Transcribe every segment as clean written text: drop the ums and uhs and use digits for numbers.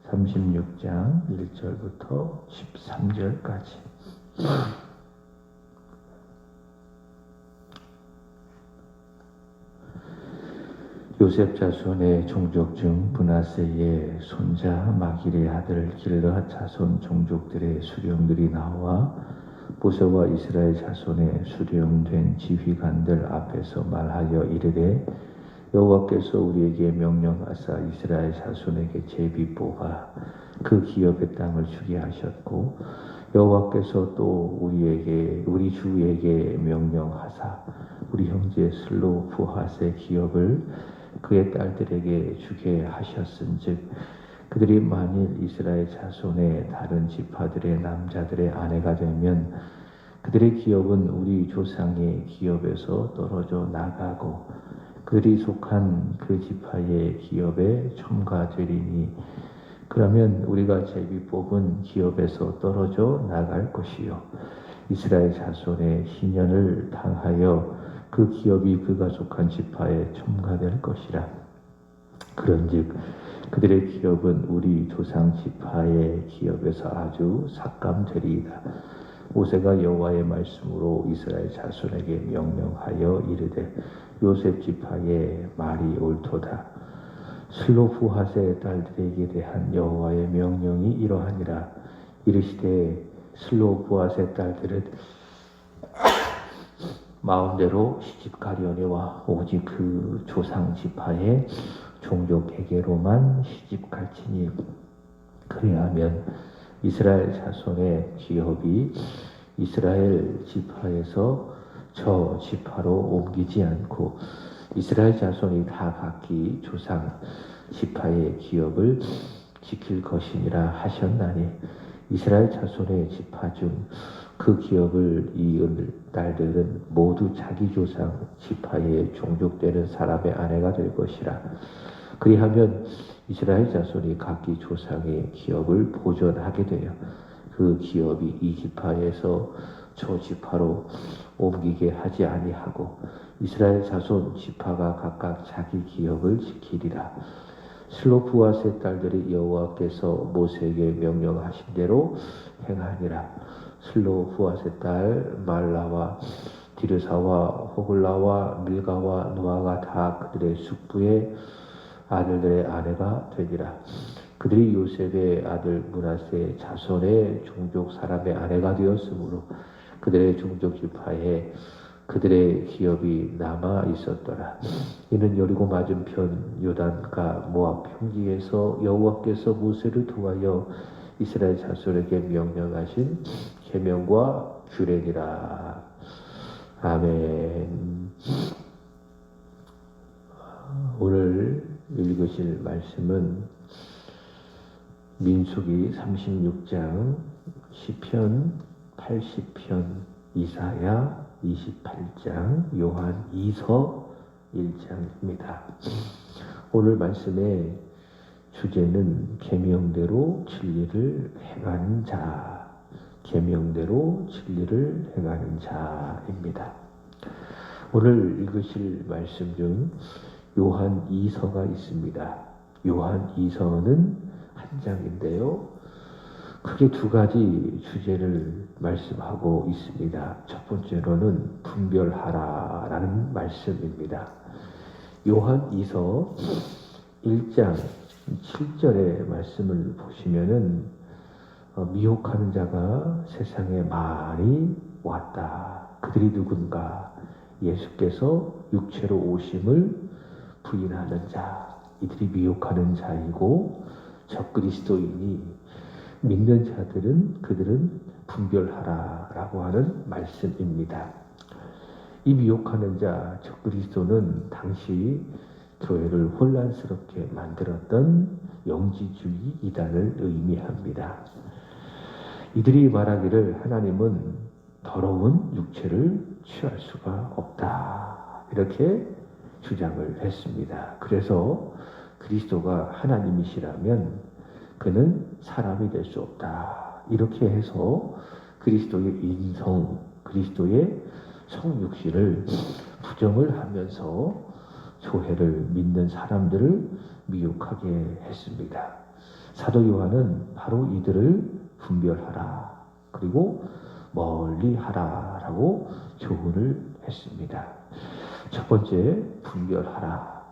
36장 1절부터 13절까지. 요셉 자손의 종족 중 브나세의 손자 마길의 아들 길르앗 자손 종족들의 수령들이 나와 모세와 이스라엘 자손의 수령된 지휘관들 앞에서 말하여 이르되, 여호와께서 우리에게 명령하사 이스라엘 자손에게 제비 뽑아 그 기업의 땅을 주게 하셨고, 여호와께서 또 우리 주에게 명령하사 우리 형제 슬로프핫의 기업을 그의 딸들에게 주게 하셨은즉, 그들이 만일 이스라엘 자손의 다른 지파들의 남자들의 아내가 되면 그들의 기업은 우리 조상의 기업에서 떨어져 나가고 그들이 속한 그 지파의 기업에 첨가되리니, 그러면 우리가 제비 뽑은 기업에서 떨어져 나갈 것이요 이스라엘 자손의 희년을 당하여 그 기업이 그가 속한 지파에 첨가될 것이라. 그런즉 그들의 기업은 우리 조상 지파의 기업에서 아주 삭감되리이다. 모세가 여호와의 말씀으로 이스라엘 자손에게 명령하여 이르되, 요셉 지파의 말이 옳도다. 슬로프핫의 딸들에게 대한 여호와의 명령이 이러하니라. 이르시되, 슬로프핫의 딸들은 마음대로 시집가려니와 오직 그 조상 지파의 종족에게로만 시집갈지니, 그리하면 이스라엘 자손의 기업이 이스라엘 지파에서 저 지파로 옮기지 않고 이스라엘 자손이 다 각기 조상 지파의 기업을 지킬 것이니라 하셨나니, 이스라엘 자손의 지파 중 그 기업을 이을 딸들은 모두 자기 조상 지파의 종족되는 사람의 아내가 될 것이라. 그리하면 이스라엘 자손이 각기 조상의 기업을 보존하게 되어 그 기업이 이 지파에서 저 지파로 옮기게 하지 아니하고 이스라엘 자손 지파가 각각 자기 기업을 지키리라. 슬로프핫의 딸들이 여호와께서 모세에게 명령하신 대로 행하니라. 슬로프핫의 딸 말라와 디르사와 호글라와 밀가와 노아가 다 그들의 숙부의 아들들의 아내가 되니라. 그들이 요셉의 아들 므낫세 자손의 종족 사람의 아내가 되었으므로 그들의 종족 지파에 그들의 기업이 남아 있었더라. 이는 여리고 맞은편 요단가 모압 평지에서 여호와께서 모세를 통하여 이스라엘 자손에게 명령하신 계명과 규례니라. 아멘. 오늘 읽으실 말씀은 민수기 36장, 시편 80편, 이사야 28장, 요한 2서 1장입니다. 오늘 말씀의 주제는 계명대로 진리를 행하는 자, 계명대로 진리를 행하는 자입니다. 오늘 읽으실 말씀 중 요한 2서가 있습니다. 요한 2서는 한 장인데요, 크게 두 가지 주제를 말씀하고 있습니다. 첫 번째로는 분별하라라는 말씀입니다. 요한 2서 1장 7절의 말씀을 보시면은 미혹하는 자가 세상에 많이 왔다. 그들이 누군가? 예수께서 육체로 오심을 부인하는 자, 이들이 미혹하는 자이고, 적그리스도이니 믿는 자들은 그들은 분별하라라고 하는 말씀입니다. 이 미혹하는 자, 적그리스도는 당시 교회를 혼란스럽게 만들었던 영지주의 이단을 의미합니다. 이들이 말하기를 하나님은 더러운 육체를 취할 수가 없다, 이렇게 주장을 했습니다. 그래서 그리스도가 하나님이시라면 그는 사람이 될 수 없다, 이렇게 해서 그리스도의 인성, 그리스도의 성육신을 부정을 하면서 교회를 믿는 사람들을 미혹하게 했습니다. 사도 요한은 바로 이들을 분별하라, 그리고 멀리 하라라고 교훈을 했습니다. 첫 번째, 분별하라.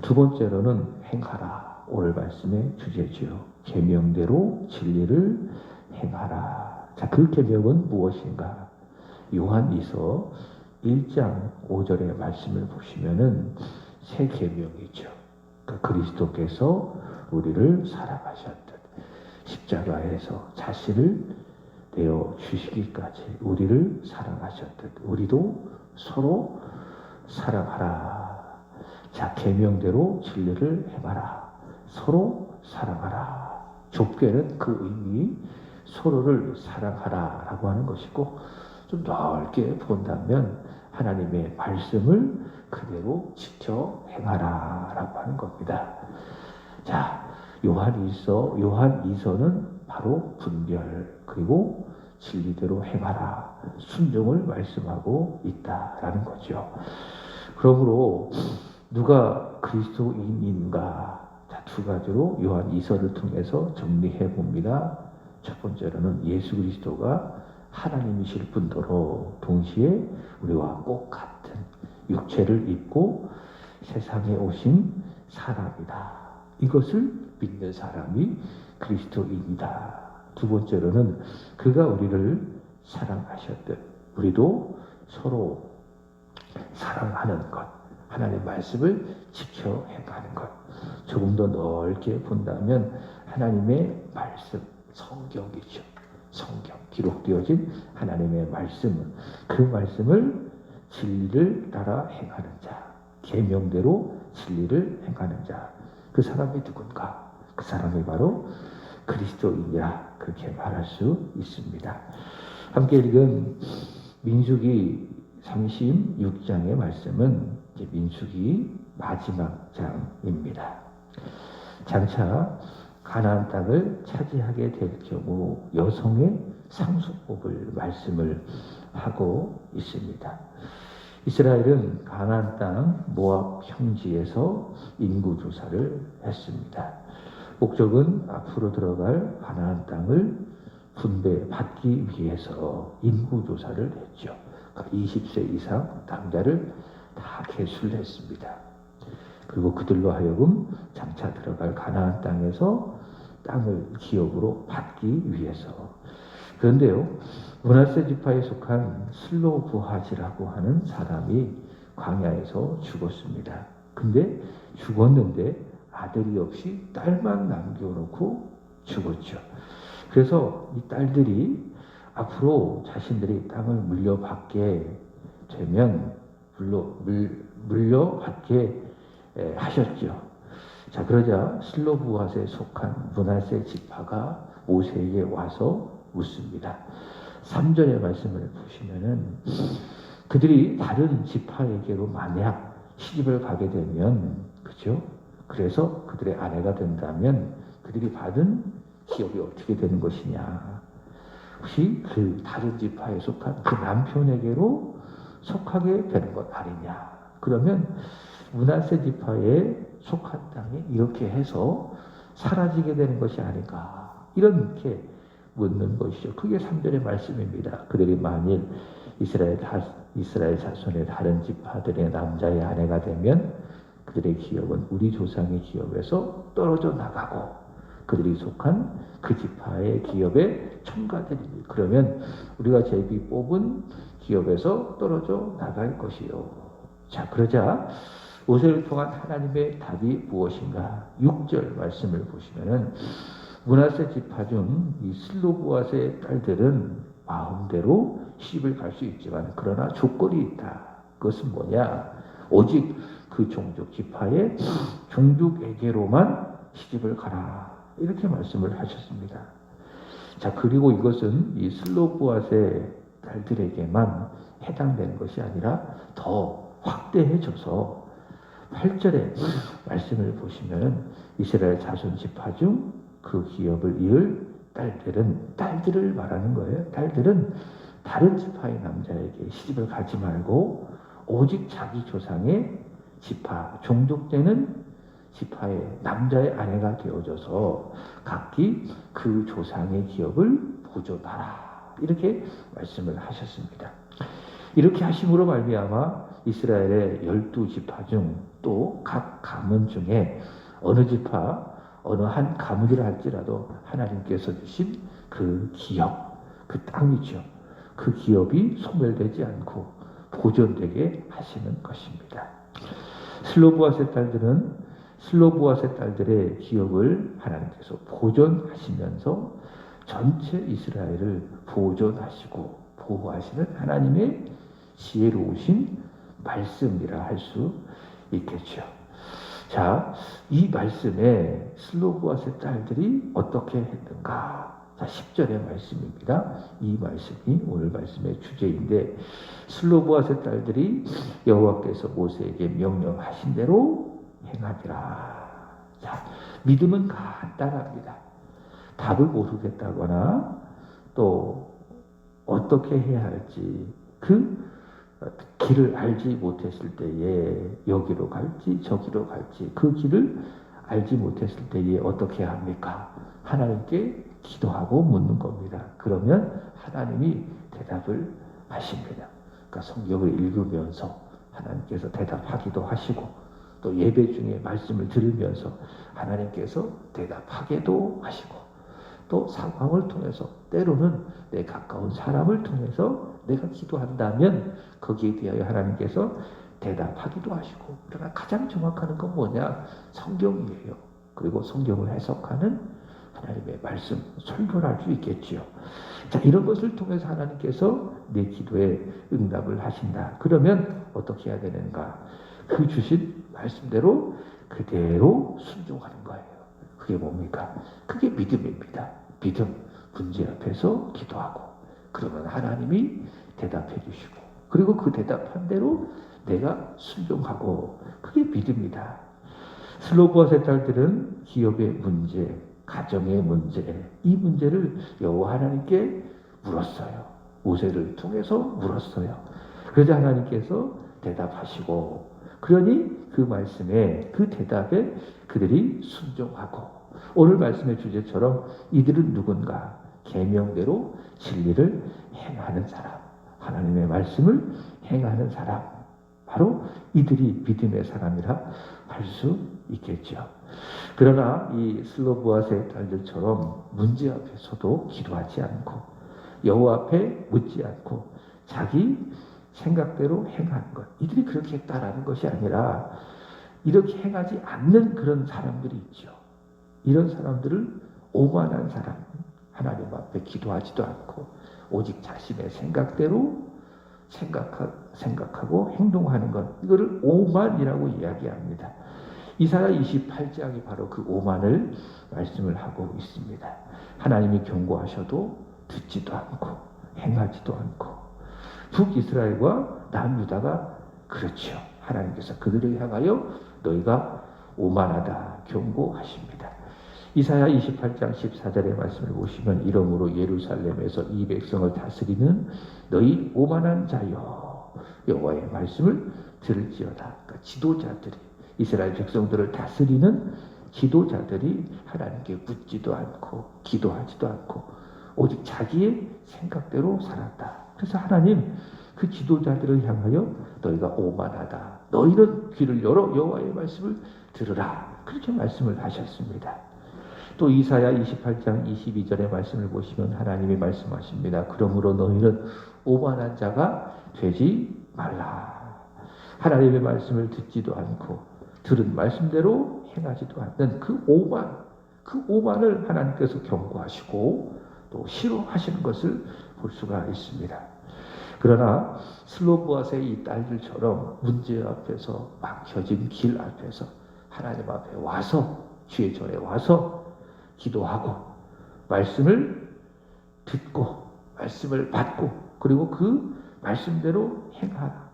두 번째로는 행하라. 오늘 말씀의 주제죠. 계명대로 진리를 행하라. 자, 그 계명은 무엇인가? 요한이서 1장 5절의 말씀을 보시면은 새 계명이죠. 그리스도께서 우리를 사랑하셨듯 십자가에서 자신을 내어 주시기까지 우리를 사랑하셨듯 우리도 서로 사랑하라. 자, 계명대로 진리를 행하라. 서로 사랑하라. 좁게는 그 의미, 서로를 사랑하라 라고 하는 것이고, 좀 넓게 본다면 하나님의 말씀을 그대로 지켜 행하라 라고 하는 겁니다. 자, 요한이서는 바로 분별, 그리고 진리대로 행하라, 순종을 말씀하고 있다라는 거죠. 그러므로 누가 그리스도인인가? 자, 두 가지로 요한이서를 통해서 정리해 봅니다. 첫 번째로는 예수 그리스도가 하나님이실 뿐더러 동시에 우리와 똑같은 육체를 입고 세상에 오신 사람이다. 이것을 믿는 사람이 그리스도인이다. 두 번째로는 그가 우리를 사랑하셨듯 우리도 서로 사랑하는 것, 하나님의 말씀을 지켜 행하는 것. 조금 더 넓게 본다면 하나님의 말씀, 성경이죠. 성경, 기록되어진 하나님의 말씀은 그 말씀을 진리를 따라 행하는 자, 계명대로 진리를 행하는 자, 그 사람이 누군가? 그 사람이 바로 그리스도인이라 그렇게 말할 수 있습니다. 함께 읽은 민수기 36장의 말씀은 이제 민수기 마지막 장입니다. 장차 가나안 땅을 차지하게 될 경우 여성의 상속법을 말씀을 하고 있습니다. 이스라엘은 가나안 땅 모압 평지에서 인구 조사를 했습니다. 목적은 앞으로 들어갈 가나안 땅을 분배받기 위해서 인구 조사를 했죠. 20세 이상 남자를 다 계수를 했습니다. 그리고 그들로 하여금 장차 들어갈 가나안 땅에서 땅을 기업으로 받기 위해서. 그런데요, 므낫세 지파에 속한 슬로브하지라고 하는 사람이 광야에서 죽었습니다. 근데 죽었는데 아들이 없이 딸만 남겨놓고 죽었죠. 그래서 이 딸들이 앞으로 자신들이 땅을 물려받게 되면 물려받게 하셨죠. 자, 그러자 슬로브핫에 속한 므낫세 지파가 모세에게 와서 묻습니다. 3절의 말씀을 보시면은 그들이 다른 지파에게로 만약 시집을 가게 되면, 그죠? 그래서 그들의 아내가 된다면 그들이 받은 기업이 어떻게 되는 것이냐? 혹시 그 다른 지파에 속한 그 남편에게로 속하게 되는 것 아니냐? 그러면 므낫세 지파에 속한 땅이 이렇게 해서 사라지게 되는 것이 아닌가? 이렇게 묻는 것이죠. 그게 3절의 말씀입니다. 그들이 만일 이스라엘 자손의 다른 지파들의 남자의 아내가 되면 그들의 기업은 우리 조상의 기업에서 떨어져 나가고 그들이 속한 그 지파의 기업에 첨가되리니 그러면 우리가 제비 뽑은 기업에서 떨어져 나갈 것이요. 자, 그러자 모세를 통한 하나님의 답이 무엇인가? 6절 말씀을 보시면은 므낫세 지파 중 이 슬로브핫의 딸들은 마음대로 시집을 갈 수 있지만 그러나 조건이 있다. 그것은 뭐냐? 오직 그 종족 지파의 종족에게로만 시집을 가라. 이렇게 말씀을 하셨습니다. 자, 그리고 이것은 이 슬로브핫의 딸들에게만 해당되는 것이 아니라 더 확대해져서 8절의 말씀을 보시면 이스라엘 자손 지파 중 그 기업을 이을 딸들을 말하는 거예요. 딸들은 다른 지파의 남자에게 시집을 가지 말고 오직 자기 조상의 지파, 종족되는 지파의 남자의 아내가 되어줘서 각기 그 조상의 기업을 보존하라. 이렇게 말씀을 하셨습니다. 이렇게 하심으로 말미암아 이스라엘의 12지파 중 또 각 가문 중에 어느 지파, 어느 한 가문이라 할지라도 하나님께서 주신 그 기업, 그 땅이죠. 그 기업이 소멸되지 않고 보존되게 하시는 것입니다. 슬로보아스의 딸들의 기업을 하나님께서 보존하시면서 전체 이스라엘을 보존하시고 보호하시는 하나님의 지혜로우신 말씀이라 할 수 있겠죠. 자, 이 말씀에 슬로보아스의 딸들이 어떻게 했는가? 자, 10절의 말씀입니다. 이 말씀이 오늘 말씀의 주제인데, 슬로보아스의 딸들이 여호와께서 모세에게 명령하신 대로 행하니라. 자, 믿음은 간단합니다. 답을 모르겠다거나 또 어떻게 해야 할지 그 길을 알지 못했을 때에 여기로 갈지 저기로 갈지 그 길을 알지 못했을 때에 어떻게 합니까? 하나님께 기도하고 묻는 겁니다. 그러면 하나님이 대답을 하십니다. 그러니까 성경을 읽으면서 하나님께서 대답하기도 하시고 또 예배 중에 말씀을 들으면서 하나님께서 대답하기도 하시고 또 상황을 통해서 때로는 내 가까운 사람을 통해서 내가 기도한다면 거기에 대하여 하나님께서 대답하기도 하시고, 그러나 가장 정확한 건 뭐냐? 성경이에요. 그리고 성경을 해석하는 하나님의 말씀, 설교를 할 수 있겠지요. 자, 이런 것을 통해서 하나님께서 내 기도에 응답을 하신다. 그러면 어떻게 해야 되는가? 그 주신 말씀대로 그대로 순종하는 거예요. 그게 뭡니까? 그게 믿음입니다. 믿음, 문제 앞에서 기도하고 그러면 하나님이 대답해 주시고 그리고 그 대답한 대로 내가 순종하고 그게 믿음이다. 슬로보아스의 딸들은 기업의 문제, 가정의 문제, 이 문제를 여호와 하나님께 물었어요. 모세를 통해서 물었어요. 그래서 하나님께서 대답하시고 그러니 그 말씀에 그 대답에 그들이 순종하고 오늘 말씀의 주제처럼 이들은 누군가? 계명대로 진리를 행하는 사람, 하나님의 말씀을 행하는 사람, 바로 이들이 믿음의 사람이라 할 수 있겠죠. 그러나 이 슬로보아스의 딸들처럼 문제 앞에서도 기도하지 않고 여호와 앞에 묻지 않고 자기 생각대로 행하는 것, 이들이 그렇게 했다라는 것이 아니라 이렇게 행하지 않는 그런 사람들이 있죠. 이런 사람들을 오만한 사람, 하나님 앞에 기도하지도 않고 오직 자신의 생각대로 생각하고 행동하는 것, 이거를 오만이라고 이야기합니다. 이사야 28장이 바로 그 오만을 말씀을 하고 있습니다. 하나님이 경고하셔도 듣지도 않고 행하지도 않고 북이스라엘과 남유다가 그렇죠. 하나님께서 그들을 향하여 너희가 오만하다 경고하십니다. 이사야 28장 14절의 말씀을 보시면 이러므로 예루살렘에서 이 백성을 다스리는 너희 오만한 자여 여호와의 말씀을 들을지어다. 그러니까 지도자들이 이스라엘 백성들을 다스리는 지도자들이 하나님께 묻지도 않고 기도하지도 않고 오직 자기의 생각대로 살았다. 그래서 하나님 그 지도자들을 향하여 너희가 오만하다. 너희는 귀를 열어 여호와의 말씀을 들으라. 그렇게 말씀을 하셨습니다. 또 이사야 28장 22절의 말씀을 보시면 하나님이 말씀하십니다. 그러므로 너희는 오만한 자가 되지 말라. 하나님의 말씀을 듣지도 않고 들은 말씀대로 행하지도 않는 그 오만을 하나님께서 경고하시고 또 싫어하시는 것을 볼 수가 있습니다. 그러나 슬로보아스의 이 딸들처럼 문제 앞에서 막혀진 길 앞에서 하나님 앞에 와서 주의 전에 와서 기도하고 말씀을 듣고 말씀을 받고 그리고 그 말씀대로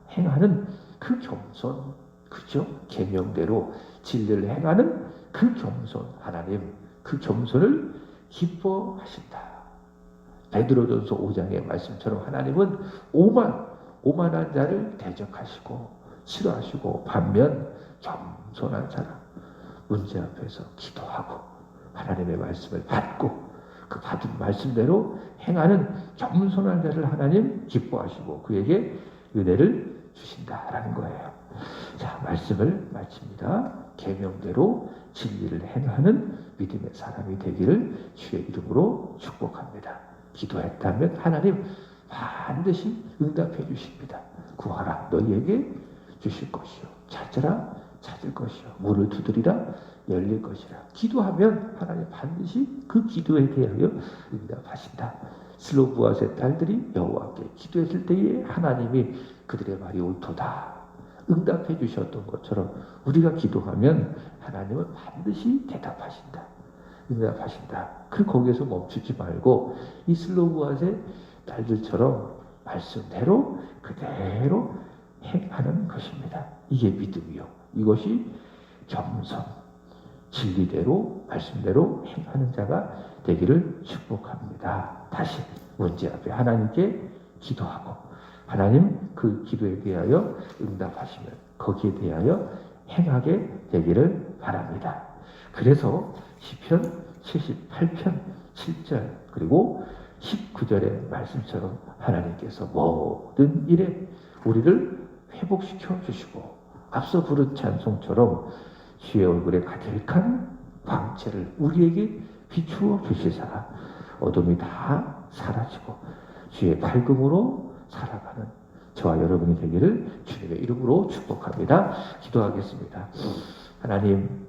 행하는 그 겸손, 그죠? 계명대로 진리를 행하는 그 겸손, 하나님 그 겸손을 기뻐하신다. 베드로전서 5장의 말씀처럼 하나님은 오만한 자를 대적하시고 싫어하시고 반면 겸손한 사람, 문제 앞에서 기도하고 하나님의 말씀을 받고 그 받은 말씀대로 행하는 겸손한 자를 하나님 기뻐하시고 그에게 은혜를 주신다라는 거예요. 자, 말씀을 마칩니다. 계명대로 진리를 행하는 믿음의 사람이 되기를 주의 이름으로 축복합니다. 기도했다면 하나님 반드시 응답해 주십니다. 구하라 너희에게 주실 것이요 찾으라 찾을 것이요 문을 두드리라 열릴 것이라. 기도하면 하나님 반드시 그 기도에 대하여 응답하신다. 슬로브앗의 딸들이 여호와께 기도했을 때에 하나님이 그들의 말이 옳도다 응답해 주셨던 것처럼 우리가 기도하면 하나님은 반드시 대답하신다. 응답하신다. 그 거기에서 멈추지 말고 이 슬로브앗의 딸들처럼 말씀대로 그대로 행하는 것입니다. 이게 믿음이요. 이것이 겸손, 진리대로 말씀대로 행하는 자가 되기를 축복합니다. 다시 문제 앞에 하나님께 기도하고 하나님 그 기도에 대하여 응답하시면 거기에 대하여 행하게 되기를 바랍니다. 그래서 시편 78편 7절 그리고 19절의 말씀처럼 하나님께서 모든 일에 우리를 회복시켜 주시고 앞서 부른 찬송처럼 주의 얼굴에 가득한 광채를 우리에게 비추어 주시사 어둠이 다 사라지고 주의 밝음으로 살아가는 저와 여러분이 되기를 주님의 이름으로 축복합니다. 기도하겠습니다. 하나님